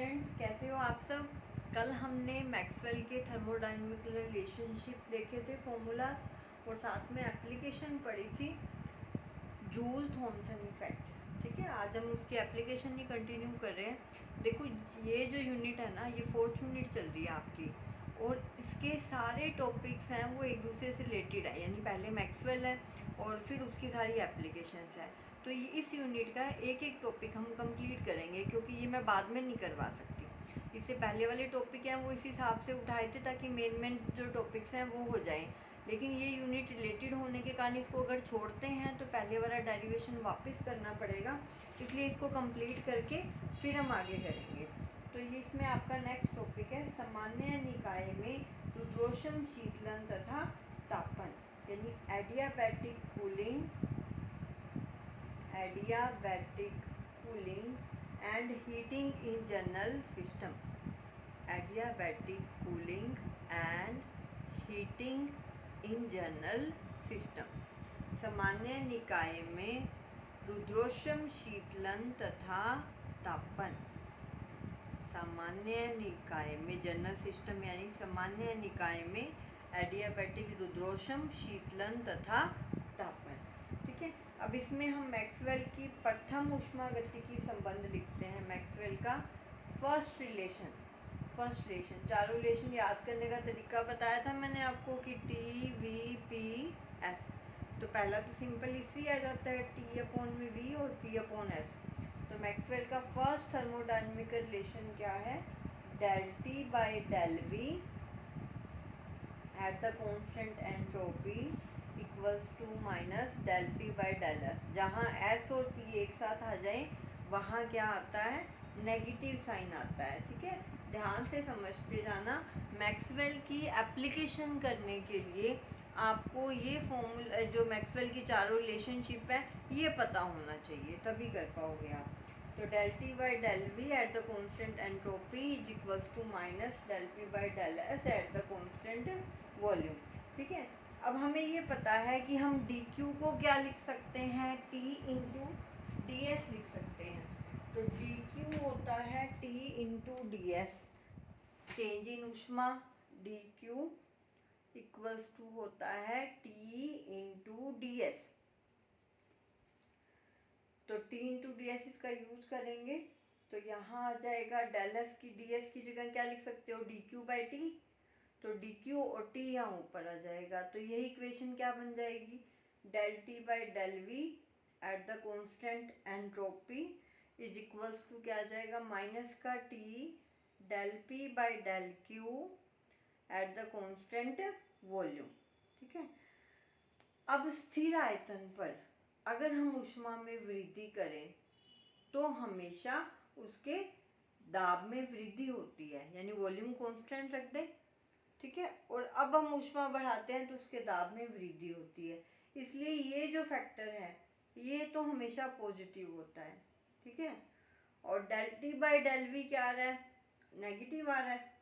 Students, कैसे हो आप सब। कल हमने मैक्सवेल के थर्मोडायनेमिकल रिलेशनशिप देखे थे, फॉर्मूलाज, और साथ में एप्लीकेशन पढ़ी थी जूल थॉमसन इफेक्ट। ठीक है, आज हम उसकी एप्लीकेशन ही कंटिन्यू कर रहे हैं। देखो, ये जो यूनिट है ना, ये 4th यूनिट चल रही है आपकी, और इसके सारे टॉपिक्स हैं वो एक दूसरे से रिलेटेड है। यानी पहले मैक्सवेल है और फिर उसकी सारी एप्लीकेशंस है। तो ये इस यूनिट का एक एक टॉपिक हम कंप्लीट करेंगे, क्योंकि ये मैं बाद में नहीं करवा सकती। इससे पहले वाले टॉपिक हैं वो इस हिसाब से उठाए थे ताकि मेन जो टॉपिक्स हैं वो हो जाएं। लेकिन ये यूनिट रिलेटेड होने के कारण इसको अगर छोड़ते हैं तो पहले वाला डेरिवेशन वापस करना पड़ेगा, इसलिए इसको कंप्लीट करके फिर हम आगे करेंगे। तो ये इसमें आपका नेक्स्ट टॉपिक है सामान्य निकाय में रुद्रोष्म शीतलन तथा तापन, यानी adiabatic cooling and heating in general system. Adiabatic cooling and heating in general system. सामान्य निकाय में रुद्रोष्म शीतलन तथा तापन। सामान्य निकाय में, जनरल सिस्टम यानी सामान्य निकाय में एडियाबैटिक रुद्रोष्म शीतलन तथा तापन। ठीक है, अब इसमें हम मैक्सवेल की प्रथम ऊष्मागतिकी संबंध लिखते हैं। मैक्सवेल का फर्स्ट रिलेशन, चारों रिलेशन याद करने का तरीका बताया था मैंने आपको कि टी वी पी एस। तो पहला तो सिंपल इसी आ जाता है, टी अपॉन में वी और पी अपॉन एस। तो मैक्सवेल का फर्स्ट थर्मोडायनेमिकल रिलेशन क्या है, del T by del V at the constant entropy equals to minus del P by del S. जहाँ एस और पी एक साथ आ जाए वहाँ क्या आता है, नेगेटिव साइन आता है। ठीक है, ध्यान से समझते जाना। मैक्सवेल की एप्लीकेशन करने के लिए आपको ये फॉर्मूला, जो मैक्सवेल की चारों रिलेशनशिप है, ये पता होना चाहिए, तभी कर पाओगे आप। तो del T by del V at the constant entropy is equals to minus del P by del S at the constant volume. ठीक है, अब हमें ये पता है कि हम डी क्यू को क्या लिख सकते हैं, टी इंटू डी एस लिख सकते हैं। तो डी क्यू होता है T into D S, change in उष्मा। डी क्यू इक्वल्स टू होता है टी इंटू डी एस। तो टी इंटू डी एस इसका यूज करेंगे तो यहाँ आ जाएगा डेल एस की डी एस की जगह क्या लिख सकते हो, डी क्यू बाई टी। तो डी क्यू और टी यहाँ ऊपर आ जाएगा, तो यही इक्वेशन क्या बन जाएगी, del T by del V at the constant entropy is equals to क्या आ जाएगा, माइनस का T del P by del Q at the constant volume. ठीक है, अब स्थिर आयतन पर अगर हम ऊष्मा में वृद्धि करें तो हमेशा उसके दाब में वृद्धि होती है, यानी वॉल्यूम कांस्टेंट रख दें। ठीक है, और अब हम ऊष्मा बढ़ाते हैं तो उसके दाब में वृद्धि होती है, इसलिए ये जो फैक्टर है ये तो हमेशा पॉजिटिव होता है। ठीक है, और del T by del V क्या आ रहा है, नेगेटिव आ रहा है,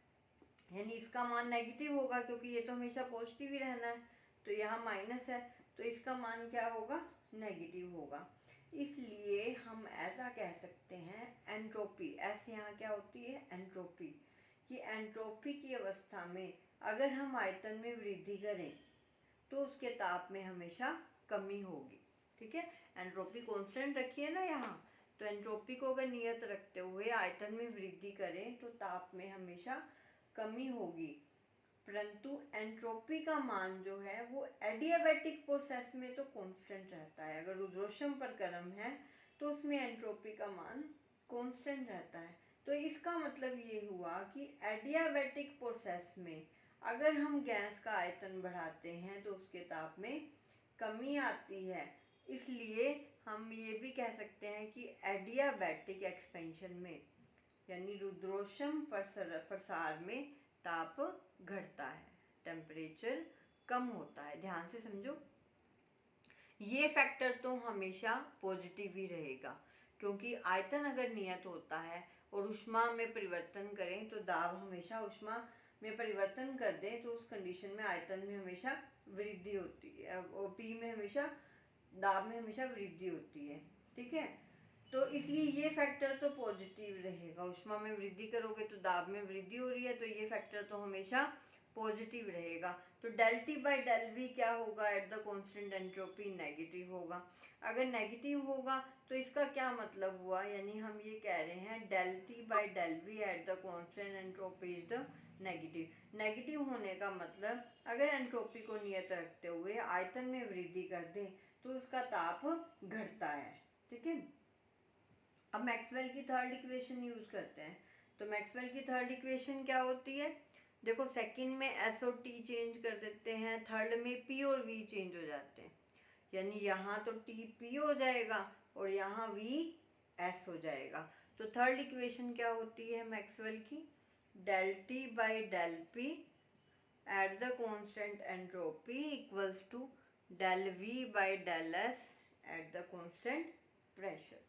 यानी इसका मान नेगेटिव होगा क्योंकि ये तो हमेशा पॉजिटिव ही रहना है। तो यहाँ माइनस है तो इसका मान क्या होगा, नेगेटिव होगा। इसलिए हम ऐसा कह सकते हैं एंट्रोपी, ऐसे यहाँ क्या होती है, एंट्रोपी, कि एंट्रोपी की अवस्था में अगर हम आयतन में वृद्धि करें तो उसके ताप में हमेशा कमी होगी। ठीक है, एंट्रोपी कांस्टेंट रखिए ना यहाँ, तो एंट्रोपी को अगर नियत रखते हुए आयतन में वृद्धि करें तो ताप में हमेशा कमी होगी। परंतु एंट्रोपी का मान जो है वो एडियाबैटिक प्रोसेस में तो कांस्टेंट रहता है। अगर रुद्रोष्म पर गर्म है तो उसमें एंट्रोपी का मान कांस्टेंट रहता है। तो इसका मतलब ये हुआ कि एडियाबैटिक प्रोसेस में अगर हम गैस का आयतन बढ़ाते हैं तो उसके ताप में कमी आती है। इसलिए हम ये भी कह सकते हैं कि एडियाबैटिक एक्सपेंशन में, यानी रुद्रोष्म प्रसार में ताप घटता है, टेम्परेचर कम होता है। ध्यान से समझो, ये फैक्टर तो हमेशा पॉजिटिव ही रहेगा, क्योंकि आयतन अगर नियत होता है और ऊष्मा में परिवर्तन करें तो दाब हमेशा ऊष्मा में परिवर्तन कर दें तो उस कंडीशन में आयतन में हमेशा वृद्धि होती है और पी में हमेशा, दाब में हमेशा वृद्धि होती है। ठीक है, तो इसलिए ये फैक्टर तो पॉजिटिव रहेगा। ऊष्मा में वृद्धि करोगे तो दाब में वृद्धि हो रही है, तो ये फैक्टर तो हमेशा पॉजिटिव रहेगा। तो del T by del V क्या होगा at the constant entropy? Negative होगा। अगर नेगेटिव होगा तो इसका क्या मतलब हुआ, यानी हम ये कह रहे हैं del T by del V at the constant entropy is the negative. Negative होने का मतलब अगर एंट्रोपी को नियत रखते हुए आयतन में वृद्धि कर दें तो उसका ताप घटता है। ठीक है, अब मैक्सवेल की थर्ड इक्वेशन यूज करते हैं। तो मैक्सवेल की थर्ड इक्वेशन क्या होती है? देखो, सेकंड में एस और टी चेंज कर देते हैं, थर्ड में पी और वी चेंज हो जाते हैं, यानी यहाँ तो टी पी हो जाएगा और यहाँ वी एस हो जाएगा। तो थर्ड इक्वेशन क्या होती है मैक्सवेल की? Del T by del P at the constant entropy equals to del V by del S at the constant pressure.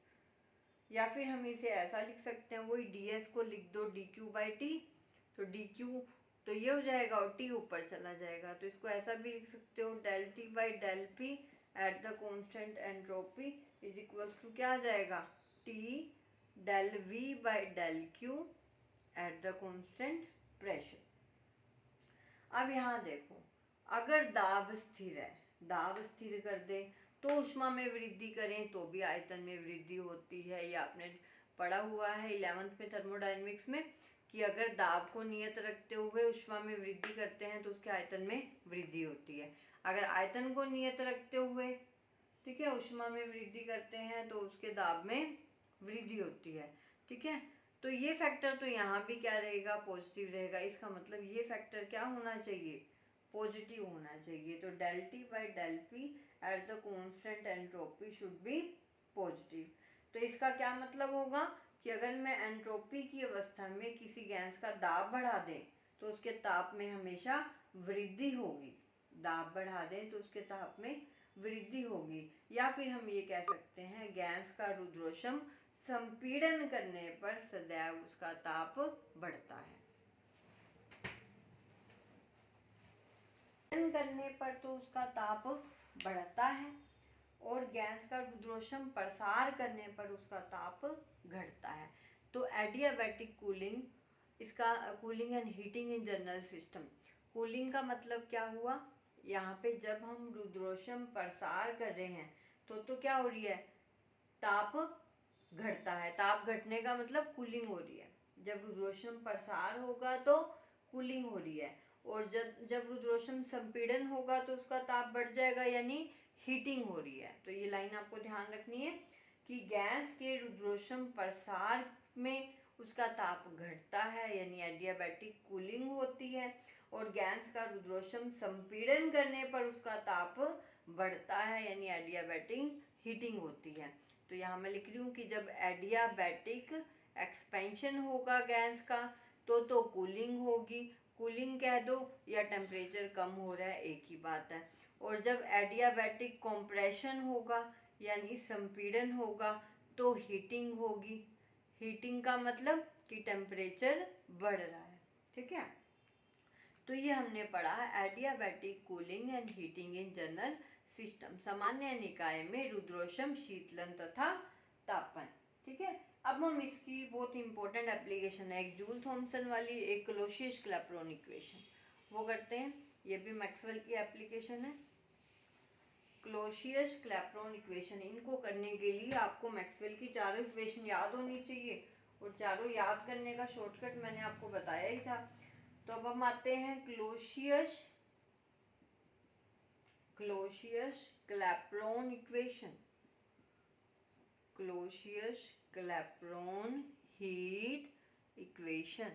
या फिर हम इसे ऐसा लिख सकते हैं, वही डी एस को लिख दो डी क्यू बाई टी, तो डी क्यू तो ये हो जाएगा और टी ऊपर चला जाएगा, तो इसको ऐसा भी लिख सकते हो del T by del P at the constant entropy is equals to क्या आ जाएगा? T del V by del Q at the constant pressure. अब यहाँ देखो, अगर दाब स्थिर है, दाब स्थिर कर दे तो ऊष्मा में वृद्धि करें तो भी आयतन में वृद्धि होती है। ये आपने पढ़ा हुआ है 11th में थर्मोडायनेमिक्स में कि अगर दाब को नियत रखते हुए ऊष्मा में वृद्धि करते हैं तो उसके आयतन में वृद्धि होती है। अगर आयतन को नियत रखते हुए, ठीक है, ऊष्मा में वृद्धि करते हैं तो उसके दाब में वृद्धि होती है। ठीक है, तो ये फैक्टर तो यहाँ भी क्या रहेगा? पॉजिटिव रहेगा। इसका मतलब ये फैक्टर क्या होना चाहिए? पॉजिटिव होना चाहिए। तो del T by del P at the constant entropy should be positive. तो इसका क्या मतलब होगा कि अगर मैं एंट्रोपी की अवस्था में किसी गैस का दाब बढ़ा दें तो उसके ताप में हमेशा वृद्धि होगी। दाब बढ़ा दें तो उसके ताप में वृद्धि होगी। या फिर हम ये कह सकते हैं गैस का रुद्रोषम संपीड़न करने पर सदैव उसका ताप बढ़ता है। करने पर तो उसका ताप बढ़ता है और गैस का रुद्रोषम प्रसार करने पर उसका ताप घटता है। तो एडियाबैटिक कूलिंग, इसका cooling and heating in general system. Cooling का मतलब क्या हुआ? यहाँ पे जब हम रुद्रोषम प्रसार कर रहे हैं तो क्या हो रही है? ताप घटता है। ताप घटने का मतलब कूलिंग हो रही है। जब रुद्रोषम प्रसार होगा तो कूलिंग हो रही है, और जब रुद्रोषम संपीड़न होगा तो उसका ताप बढ़ जाएगा, यानी हीटिंग हो रही है। तो ये लाइन आपको ध्यान रखनी है कि गैस के रुद्रोषम प्रसार में उसका ताप घटता है, यानी एडियाबैटिक कूलिंग होती है, और गैस का रुद्रोषम संपीड़न करने पर उसका ताप बढ़ता है, यानी एडियाबैटिक हीटिंग होती है। तो यहाँ मैं लिख रही हूँ कि जब एडियाबैटिक एक्सपेंशन होगा गैस का तो कूलिंग होगी। कूलिंग कह दो या टेम्परेचर कम हो रहा है, एक ही बात है। और जब एडियाबैटिक कंप्रेशन होगा यानी संपीड़न होगा तो हीटिंग होगी। हीटिंग का मतलब कि टेम्परेचर बढ़ रहा है। ठीक है, तो ये हमने पढ़ा adiabatic cooling and heating in general system, सामान्य निकाय में रुद्रोषम, शीतलन तथा तापन। ठीक है, अब हम इसकी बहुत इंपॉर्टेंट एप्लीकेशन है, एक जूल थॉमसन वाली, एक क्लोसियस-क्लैपेरॉन इक्वेशन, वो करते हैं। ये भी मैक्सवेल की एप्लीकेशन है, क्लोसियस-क्लैपेरॉन इक्वेशन। इनको करने के लिए आपको मैक्सवेल की चारों इक्वेशन याद होनी चाहिए, और चारों याद करने का शॉर्टकट मैंने आपको बताया ही था। तो अब हम आते हैं क्लोसियस-क्लैपेरॉन इक्वेशन, क्लोसियस-क्लैपेरॉन हीट इक्वेशन।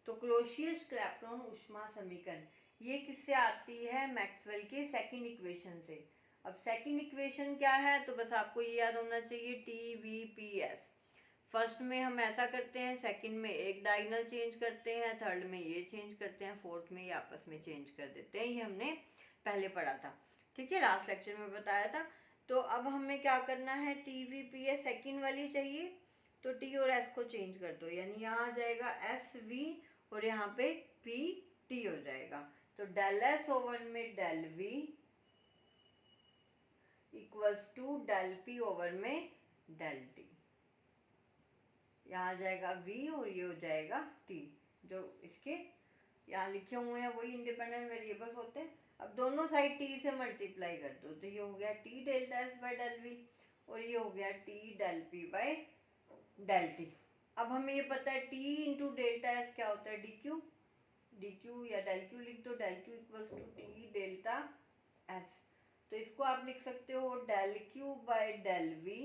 तो क्लोसियस-क्लैपेरॉन ऊष्मा समीकरण ये किससे आती है? मैक्सवेल के सेकंड इक्वेशन से। अब सेकंड इक्वेशन क्या है? तो बस आपको ये याद होना चाहिए, T V P S. First में हम ऐसा करते हैं, सेकंड में एक डायगोनल चेंज करते हैं, थर्ड में ये चेंज करते हैं, फोर्थ में ये आपस में चेंज कर देते हैं। ये हमने पहले पढ़ा था, ठीक है, लास्ट लेक्चर में बताया था। तो अब हमें क्या करना है? T V P S second वाली चाहिए, तो टी और एस को चेंज कर दो, यानी यहाँ आ जाएगा एस वी और यहाँ पे पी टी हो जाएगा। तो डेल एस ओवर में del V equals to del P over में डेल टी। यहाँ आ जाएगा v और ये हो जाएगा t। जो इसके यहाँ लिखे हुए हैं वही इंडिपेंडेंट वेरिएबल्स होते हैं। अब दोनों साइड t से मल्टीप्लाई कर दो तो ये हो गया t delta s by del v और ये हो गया t del p by del t। अब हमें ये पता है t इंटू डेल्टा s क्या होता है dq या डेल q लिख दो, del q equals to t delta s। तो इसको आप लिख सकते हो del q by del v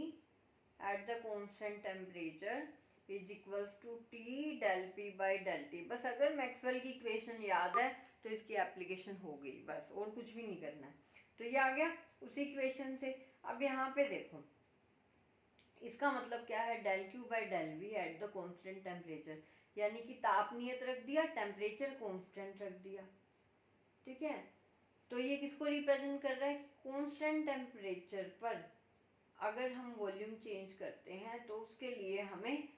at the constant temperature is equals to T del P by del T. बस अगर मैक्सवेल की इक्वेशन याद है तो इसकी एप्लीकेशन हो गई, बस और कुछ भी नहीं करना है। तो ये आ गया उसी इक्वेशन से। अब यहाँ पे देखो इसका मतलब क्या है, del Q by del V at the constant temperature, यानी कि ताप नियत रख दिया, टेम्परेचर कॉन्स्टेंट रख दिया। ठीक है, तो ये किसको रिप्रेजेंट कर रहा है, कॉन्स्टेंट टेम्परेचर पर अगर हम वॉल्यूम चेंज करते हैं तो उसके लिए हमें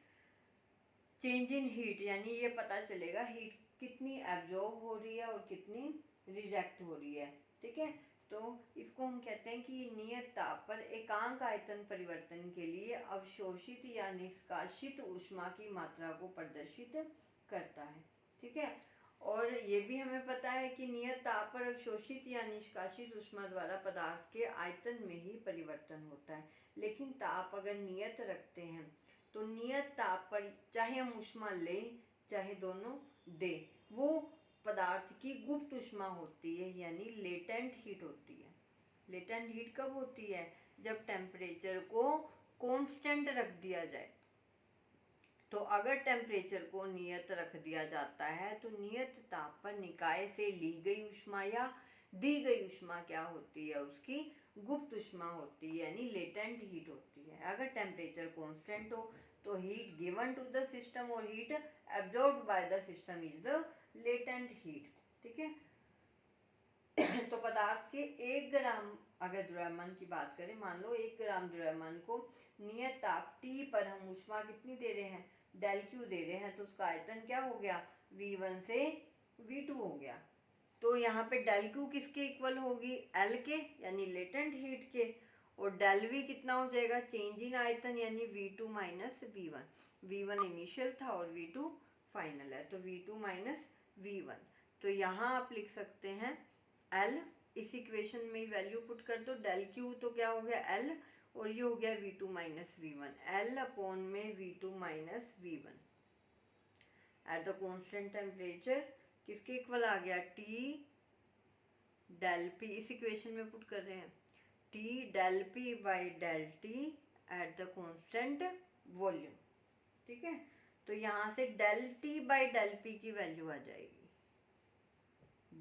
चेंज इन हीट, यानी ये पता चलेगा हीट कितनी एब्जॉर्ब हो रही है और कितनी रिजेक्ट हो रही है। ठीक है, तो इसको हम कहते हैं कि नियत ताप पर एकांक आयतन परिवर्तन के लिए अवशोषित या निष्कासित ऊष्मा की मात्रा को प्रदर्शित करता है। ठीक है, और ये भी हमें पता है कि नियत ताप पर अवशोषित या निष्कासित ऊष्मा द्वारा पदार्थ के आयतन में ही परिवर्तन होता है। लेकिन ताप अगर नियत रखते हैं तो नियत ताप पर चाहे हम ऊष्मा लें चाहे दोनों दे, वो पदार्थ की गुप्त ऊष्मा होती है, यानी लेटेंट हीट होती है। लेटेंट हीट कब होती है, जब टेम्परेचर को कांस्टेंट रख दिया जाए। तो अगर टेम्परेचर को नियत रख दिया जाता है तो नियत ताप पर निकाय से ली गई ऊष्मा या दी गई ऊष्मा क्या होती है, उसकी गुप्त ऊष्मा होती है, यानी लेटेंट हीट होती है। अगर टेम्परेचर कांस्टेंट हो तो heat given to the system और heat absorbed by the system is the latent heat. ठीक है, तो पदार्थ के 1 ग्राम अगर द्रव्यमान की बात करें, मान लो 1 ग्राम द्रव्यमान को नियत ताप T पर हम ऊष्मा कितनी दे रहे हैं, डेल क्यू दे रहे हैं, तो उसका आयतन क्या हो गया, V1 से V2 हो गया। तो यहाँ पे डेल क्यू किसके इक्वल होगी, L के, यानी लेटेंट हीट के, और डेल V कितना हो जाएगा, चेंज इन आयतन, यानी V2 minus V1। V1 initial था और V2 फाइनल है, तो V2 माइनस V1। तो यहाँ आप लिख सकते हैं L, इस इक्वेशन में वैल्यू पुट कर दो, डेल क्यू तो क्या हो गया L और ये हो गया V2 minus V1, L upon में V2 minus V1 at the constant temperature किसके इक्वल आ गया, T डेल P, इस इक्वेशन में पुट कर रहे हैं T del P by del T at the constant volume. ठीक है, तो यहाँ से del T by del P की वैल्यू आ जाएगी,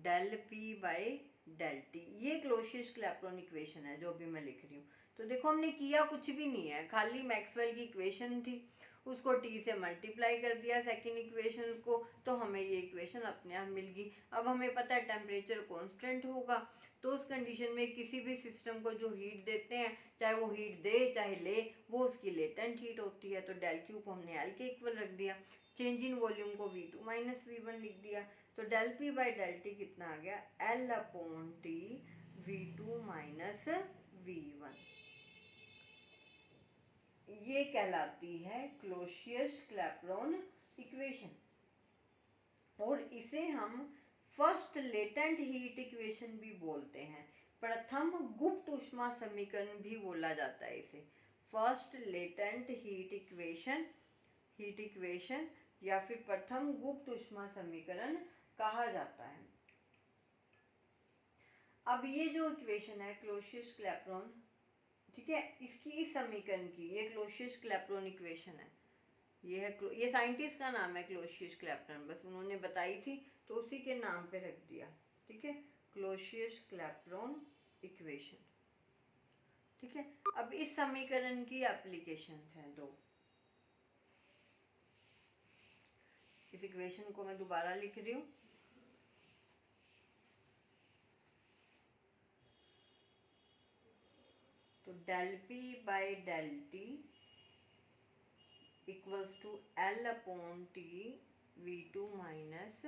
del P by del T। ये क्लोसियस-क्लैपेरॉन इक्वेशन है जो भी मैं लिख रही हूँ। तो देखो हमने किया कुछ भी नहीं है, खाली मैक्सवेल की इक्वेशन थी, उसको T से मल्टीप्लाई कर दिया सेकेंड इक्वेशन को, तो हमें ये इक्वेशन अपने आप मिल गई। अब हमें पता है टेम्परेचर कांस्टेंट होगा, तो उस कंडीशन में किसी भी सिस्टम को जो हीट देते हैं, चाहे वो हीट दे चाहे ले, वो उसकी लेटेंट हीट होती है। तो डेल क्यू को हमने L के इक्वल रख दिया, चेंज इन वॉल्यूम को V2 माइनस V1 लिख दिया, तो del P by del T कितना आ गया, L upon T V2 minus V1। ये कहलाती है क्लोसियस-क्लैपेरॉन इक्वेशन, और इसे हम फर्स्ट लेटेंट हीट इक्वेशन भी बोलते हैं, प्रथम गुप्त ऊष्मा समीकरण भी बोला जाता है इसे, फर्स्ट लेटेंट हीट इक्वेशन या फिर प्रथम गुप्त ऊष्मा समीकरण कहा जाता है। अब ये जो इक्वेशन है क्लोसियस-क्लैपेरॉन, ठीक है, इसकी इस समीकरण की, ये क्लोसियस-क्लैपेरॉन इक्वेशन है, ये साइंटिस्ट का नाम है क्लोसियस-क्लैपेरॉन, बस उन्होंने बताई थी तो उसी के नाम पे रख दिया। ठीक है, क्लोसियस-क्लैपेरॉन इक्वेशन। ठीक है, अब इस समीकरण की एप्लीकेशंस हैं 2। इस इक्वेशन को मैं दोबारा लिख रही हूँ, तो del P by del T equals to L upon T V2 minus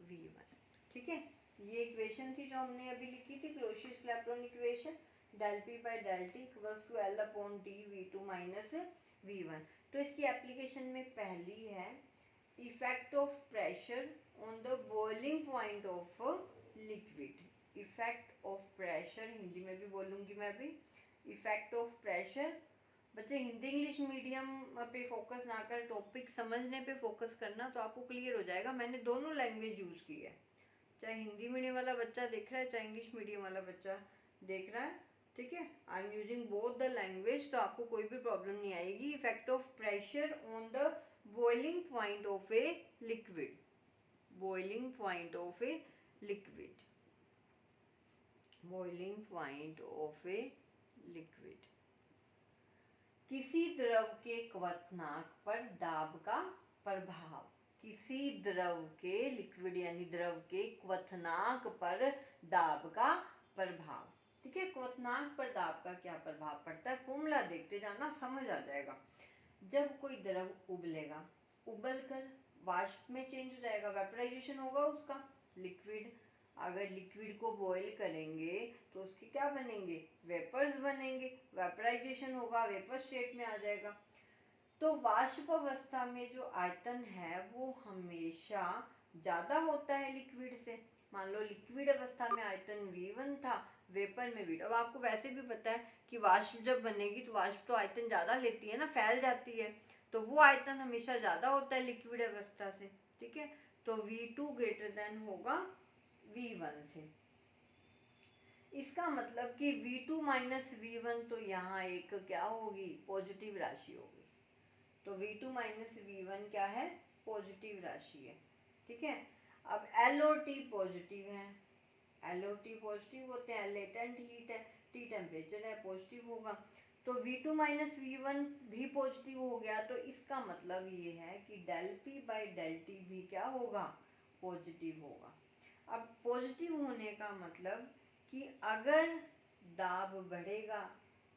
V1। ठीक है, ये इक्वेशन थी जो हमने अभी लिखी थी, Clausius Clapeyron equation. Del P by del T equals to L upon T V2 minus V1। तो इसकी एप्लीकेशन में पहली है effect of pressure on the boiling point of liquid. Effect of pressure Hindi में भी बोलूँगी मैं भी, इफेक्ट ऑफ प्रेशर। बच्चे हिंदी इंग्लिश मीडियम पे फोकस ना कर टॉपिक समझने पे फोकस करना, तो आपको क्लियर हो जाएगा। मैंने दोनों लैंग्वेज यूज की है, चाहे हिंदी मीडियम वाला बच्चा देख रहा है चाहे इंग्लिश मीडियम वाला बच्चा देख रहा है, ठीक है। I am using both the language, तो आपको कोई भी प्रॉब्लम नहीं आएगी। Effect of pressure on the boiling point of a liquid, boiling point of a liquid, boiling point of a liquid. किसी द्रव के क्वथनांक पर दाब का प्रभाव, किसी द्रव के लिक्विड यानी द्रव के क्वथनांक पर दाब का प्रभाव, ठीक है। क्वथनांक पर दाब का क्या प्रभाव पड़ता है, फॉर्मूला देखते जाना, समझ आ जाएगा। जब कोई द्रव उबलेगा, उबल कर वाष्प में चेंज हो जाएगा, वेपराइजेशन होगा उसका, लिक्विड। अगर लिक्विड को बॉईल करेंगे तो उसके क्या बनेंगे, वेपर्स बनेंगे, वेपराइजेशन होगा, वेपर स्टेट में आ जाएगा। तो वाष्प अवस्था में जो आयतन है वो हमेशा ज़्यादा होता है लिक्विड से। मान लो लिक्विड अवस्था में आयतन V1 था, वेपर में V2। अब आपको वैसे भी पता है कि वाष्प जब बनेगी तो वाष्प तो आयतन ज़्यादा लेती है ना, फैल जाती है, तो वो आयतन हमेशा ज़्यादा होता है लिक्विड अवस्था से, ठीक है। तो V2 ग्रेटर देन होगा V1 से। इसका मतलब कि V2 माइनस V1, तो यहाँ एक क्या होगी, पॉजिटिव राशि होगी। तो V2 माइनस V1 क्या है, पॉजिटिव राशि है, ठीक है। अब L और T पॉजिटिव है, L और T पॉजिटिव होते हैं, लेटेंट हीट है, T टेम्परेचर है, पॉजिटिव होगा। तो V2 माइनस V1 भी पॉजिटिव हो गया, तो इसका मतलब ये है कि del P by del T भी क्या होगा, पॉजिटिव होगा। अब पॉजिटिव होने का मतलब कि अगर दाब बढ़ेगा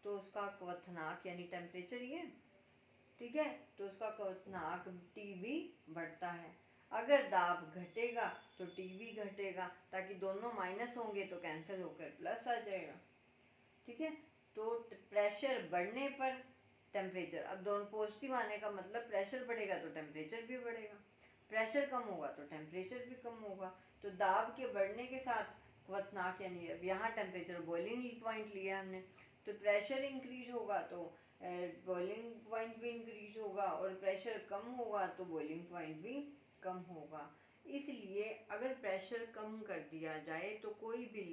तो उसका क्वथनांक यानी टेम्परेचर ये, ठीक है, तो उसका क्वथनांक T भी बढ़ता है। अगर दाब घटेगा तो T भी घटेगा, ताकि दोनों माइनस होंगे तो कैंसिल होकर प्लस आ जाएगा, ठीक है। तो प्रेशर बढ़ने पर टेम्परेचर, अब दोनों पॉजिटिव आने का मतलब प्रेशर बढ़ेगा तो टेम्परेचर भी बढ़ेगा, प्रेशर कम होगा तो टेम्परेचर भी कम होगा। तो दाब के बढ़ने के साथ क्वथनांक यानी अब यहाँ टेम्परेचर बॉइलिंग पॉइंट लिया हमने, तो प्रेशर इंक्रीज होगा तो बॉइलिंग पॉइंट भी इंक्रीज होगा, और प्रेशर कम होगा तो बॉइलिंग पॉइंट भी कम होगा। इसलिए अगर प्रेशर कम कर दिया जाए तो कोई भी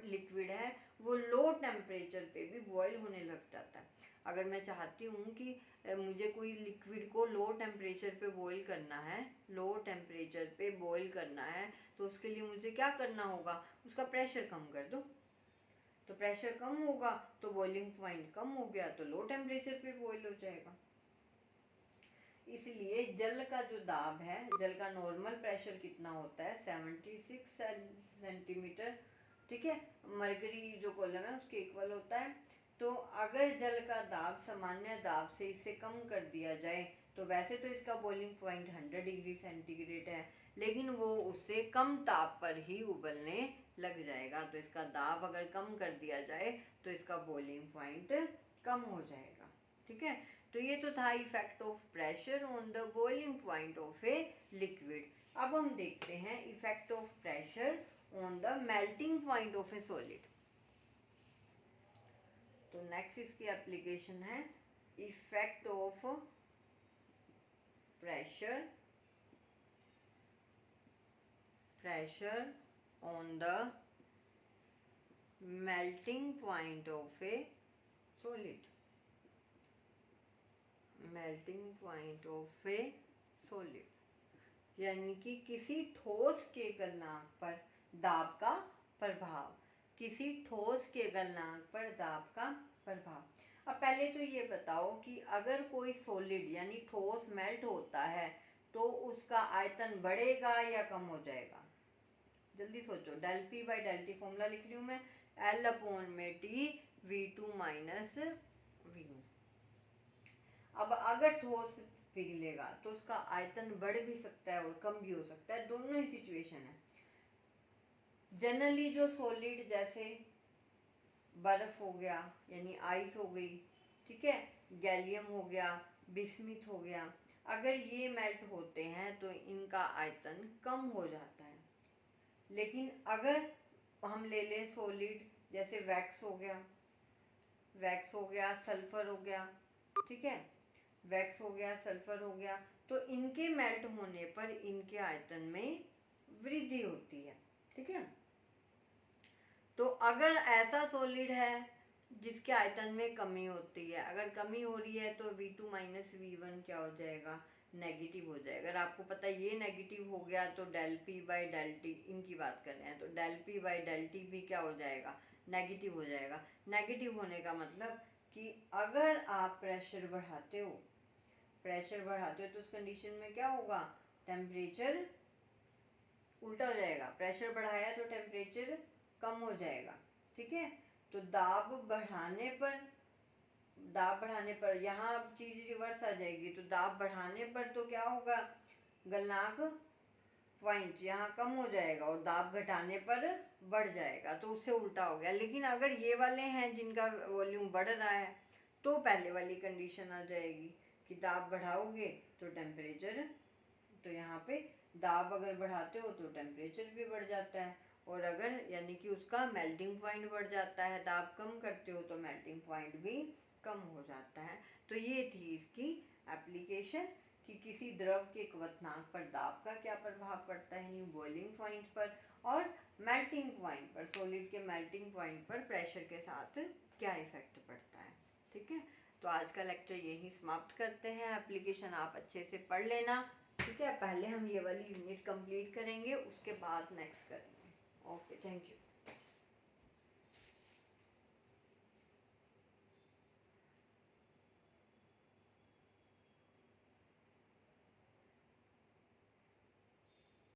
लिक्विड है वो लो टेम्परेचर पे भी बॉयल होने लग जाता है। अगर मैं चाहती हूँ कि मुझे कोई लिक्विड को लो टेम्परेचर पे बॉईल करना है, लो टेम्परेचर पे बॉईल करना है, तो उसके लिए मुझे क्या करना होगा, उसका प्रेशर कम कर दो। तो प्रेशर कम होगा तो बॉइलिंग पॉइंट कम हो गया, तो लो टेम्परेचर पे बॉईल हो जाएगा। इसलिए जल का जो दाब है, जल का नॉर्मल प्रेशर कितना होता है, 76 सेंटीमीटर, ठीक है, मरकरी जो कॉलम है उसके इक्वल होता है। तो अगर जल का दाब सामान्य दाब से इसे कम कर दिया जाए, तो वैसे तो इसका बॉइलिंग पॉइंट 100 डिग्री सेंटीग्रेड है, लेकिन वो उससे कम ताप पर ही उबलने लग जाएगा। तो इसका दाब अगर कम कर दिया जाए तो इसका बॉइलिंग पॉइंट कम हो जाएगा, ठीक है। तो ये तो था effect of pressure on the boiling point of a liquid. अब हम देखते हैं effect of pressure on the melting point of A solid. तो नेक्स्ट इसकी एप्लीकेशन है effect of pressure on the melting point of A solid, melting point of A solid, यानी कि किसी ठोस के गलनांक पर दाब का प्रभाव, किसी ठोस के गलनांक पर दाब का प्रभाव। अब पहले तो ये बताओ कि अगर कोई सॉलिड यानी ठोस मेल्ट होता है तो उसका आयतन बढ़ेगा या कम हो जाएगा, जल्दी सोचो। Del P by del T formula लिख रही हूँ मैं, एल अपॉन में टी V2 माइनस V1। अब अगर ठोस पिघलेगा तो उसका आयतन बढ़ भी सकता है और कम भी हो सकता है, दोनों ही सिचुएशन है। जनरली जो सॉलिड जैसे बर्फ हो गया यानी आइस हो गई, ठीक है, गैलियम हो गया, बिस्मिथ हो गया, अगर ये मेल्ट होते हैं तो इनका आयतन कम हो जाता है। लेकिन अगर हम ले लें सॉलिड, जैसे वैक्स हो गया, सल्फर हो गया, ठीक है, वैक्स हो गया, सल्फर हो गया, तो इनके मेल्ट होने पर इनके आयतन में वृद्धि होती है, ठीक है। तो अगर ऐसा सॉलिड है जिसके आयतन में कमी होती है, अगर कमी हो रही है तो V2 माइनस V1 क्या हो जाएगा, नेगेटिव हो जाएगा। अगर आपको पता है ये नेगेटिव हो गया तो del P by del T, इनकी बात कर रहे हैं, तो del P by del T भी क्या हो जाएगा, नेगेटिव हो जाएगा। नेगेटिव होने का मतलब कि अगर आप प्रेशर बढ़ाते हो तो उस कंडीशन में क्या होगा, टेम्परेचर उल्टा हो जाएगा, प्रेशर बढ़ाया तो टेम्परेचर कम हो जाएगा, ठीक है। तो दाब बढ़ाने पर यहाँ चीज रिवर्स आ जाएगी, तो दाब बढ़ाने पर तो क्या होगा, गलनांक पॉइंट यहाँ कम हो जाएगा और दाब घटाने पर बढ़ जाएगा, तो उससे उल्टा हो गया। लेकिन अगर ये वाले हैं जिनका वॉल्यूम बढ़ रहा है तो पहले वाली कंडीशन आ जाएगी कि दाब बढ़ाओगे तो टेम्परेचर, तो यहाँ पे दाब अगर बढ़ाते हो तो टेम्परेचर भी बढ़ जाता है, और अगर यानी कि उसका मेल्टिंग पॉइंट बढ़ जाता है, दाब कम करते हो तो मेल्टिंग पॉइंट भी कम हो जाता है। तो ये थी इसकी एप्लीकेशन कि किसी द्रव के क्वथनांक पर दाब का क्या प्रभाव पड़ता है, यानी बॉइलिंग पॉइंट पर, और मेल्टिंग पॉइंट पर, सॉलिड के मेल्टिंग पॉइंट पर प्रेशर के साथ क्या इफेक्ट पड़ता है, ठीक है। तो आज का लेक्चर यही समाप्त करते हैं। एप्लीकेशन आप अच्छे से पढ़ लेना, ठीक है। पहले हम ये वाली यूनिट कंप्लीट करेंगे, उसके बाद नेक्स्ट करेंगे। Okay, thank you.